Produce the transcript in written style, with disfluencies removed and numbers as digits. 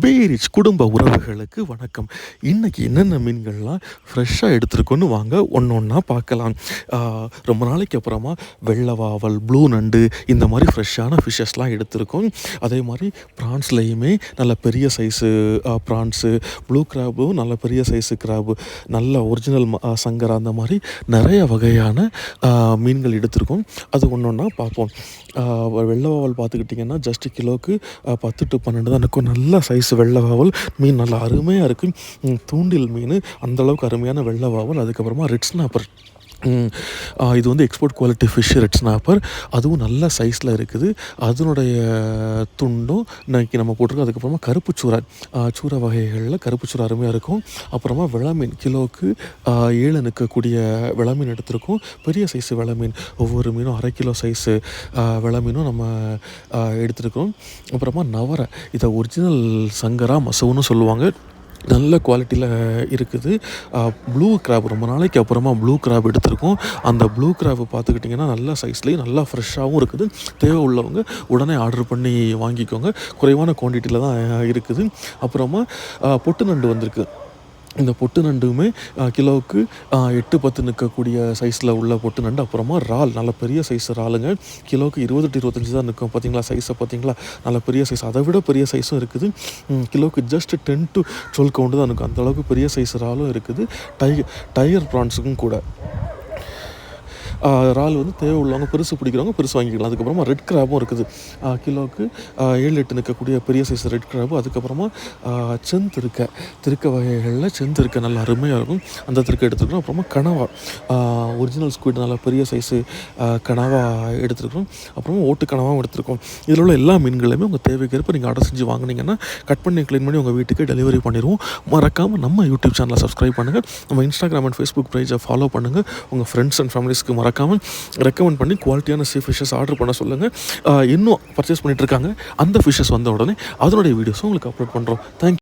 பீரிச் குடும்ப உறவுகளுக்கு வணக்கம். இன்றைக்கி என்னென்ன மீன்கள்லாம் ஃப்ரெஷ்ஷாக எடுத்துருக்கோன்னு வாங்க ஒன்று ஒன்றா பார்க்கலாம். ரொம்ப நாளைக்கு அப்புறமா வெள்ளை வாவல், ப்ளூ நண்டு இந்த மாதிரி ஃப்ரெஷ்ஷான ஃபிஷ்ஷஸ்லாம் எடுத்திருக்கோம். அதே மாதிரி ப்ரான்ஸ்லேயுமே நல்ல பெரிய சைஸு ப்ரான்ஸு, ப்ளூ கிராபும் நல்ல பெரிய சைஸு கிராபு, நல்ல ஒரிஜினல் சங்கரா, அந்த மாதிரி நிறைய வகையான மீன்கள் எடுத்திருக்கோம். அது ஒன்று ஒன்றா பார்ப்போம். வெள்ளை வாவல் பார்த்துக்கிட்டிங்கன்னா ஜஸ்ட்டு கிலோவுக்கு 10 to 12 தான் இருக்கும். நல்ல சைஸ் வெள்ளை வாவல் மீன் நல்லா அருமையாக இருக்குது. தூண்டில் மீன் அந்தளவுக்கு அருமையான வெள்ளை வாவல். அதுக்கப்புறமா ரெட் ஸ்னாப்பர், இது வந்து export quality fish red snapper, அதுவும் நல்ல சைஸில் இருக்குது. அதனுடைய துண்டும் இன்றைக்கி நம்ம போட்டிருக்கோம். அதுக்கப்புறமா கருப்பு சூறை, சூறை வகைகளில் கருப்பு சூறை அருமையாக இருக்கும். அப்புறமா விளமீன் கிலோவுக்கு 7 நிற்கக்கூடிய விளமீன் எடுத்திருக்கோம். பெரிய சைஸு விளமீன், ஒவ்வொரு மீனும் 1/2 கிலோ சைஸு விளமீனும் நம்ம எடுத்துருக்கோம். அப்புறமா நவரை, இதை ஒரிஜினல் சங்கரா மசவுன்னு சொல்லுவாங்க, நல்ல குவாலிட்டியில் இருக்குது. ப்ளூ கிராப், ரொம்ப நாளைக்கு அப்புறமா ப்ளூ கிராப் எடுத்திருக்கோம். அந்த ப்ளூ கிராப் பார்த்துக்கிட்டிங்கன்னா நல்ல சைஸ்லேயும் நல்லா ஃப்ரெஷ்ஷாகவும் இருக்குது. தேவை உள்ளவங்க உடனே ஆர்டர் பண்ணி வாங்கிக்கோங்க. குறைவான குவான்டிட்டியில் தான் இருக்குது. அப்புறமா பொட்டு நண்டு வந்திருக்கு. இந்த பொட்டு நண்டுமே கிலோவுக்கு 8-10 நிற்கக்கூடிய சைஸில் உள்ள பொட்டு நண்டு. அப்புறமா இறால், நல்ல பெரிய சைஸ் இறாலுங்க, கிலோவுக்கு 20 to 25 தான் நிற்கும். பார்த்தீங்களா சைஸை, பார்த்தீங்களா நல்ல பெரிய சைஸ். அதை விட பெரிய சைஸும் இருக்குது. கிலோவுக்கு ஜஸ்ட் 10 to 12 கவுண்டு தான் இருக்கும். அந்தளவுக்கு பெரிய சைஸ் இறாலும் இருக்குது. டைகர் ப்ரான்ஸுக்கும் கூட இறால் வந்து தேவை உள்ளவங்க பெருசு பிடிக்கிறவங்க பெருசு வாங்கிக்கலாம். அதுக்கப்புறமா ரெட் கிராபும் இருக்குது. கிலோவுக்கு 7-8 நிற்கக்கூடிய பெரிய சைஸ் ரெட் கிராபு. அதுக்கப்புறமா திருக்க வகைகளில் செந்திருக்க நல்ல அருமையாக இருக்கும். அந்த திருக்க எடுத்துக்கிறோம். அப்புறமா கனவா, ஒரிஜினல் ஸ்குவிட் நல்ல பெரிய சைஸு கனவா எடுத்துருக்கோம். அப்புறமா ஓட்டு கனவாவும் எடுத்துருக்கோம். இதில் உள்ள எல்லா மீன்களையுமே உங்கள் தேவைக்கேற்ப நீங்கள் ஆர்டர் செஞ்சு வாங்கினீங்கன்னா கட் பண்ணி க்ளீன் பண்ணி உங்கள் வீட்டுக்கு டெலிவரி பண்ணிடுவோம். மறக்காமல் நம்ம யூடியூப் சேனலை சப்ஸ்கிரைப் பண்ணுங்கள். நம்ம இன்ஸ்டாகிராம் அண்ட் ஃபேஸ்புக் பேஜை ஃபாலோ பண்ணுங்கள். உங்கள் ஃப்ரெண்ட்ஸ் அண்ட் ஃபேமிலிஸ்க்கு மறக்காமல் ரெக்கமெண்ட் பண்ணி குவாலிட்டியான சீ ஃபிஷ்ஷஸ் ஆர்டர் பண்ண சொல்லுங்கள். இன்னும் பர்ச்சேஸ் பண்ணிகிட்டு இருக்காங்க. அந்த ஃபிஷ்ஷஸ் வந்த உடனே அதனுடைய வீடியோஸும் உங்களுக்கு அப்லோட் பண்ணுறோம். தேங்க்யூ.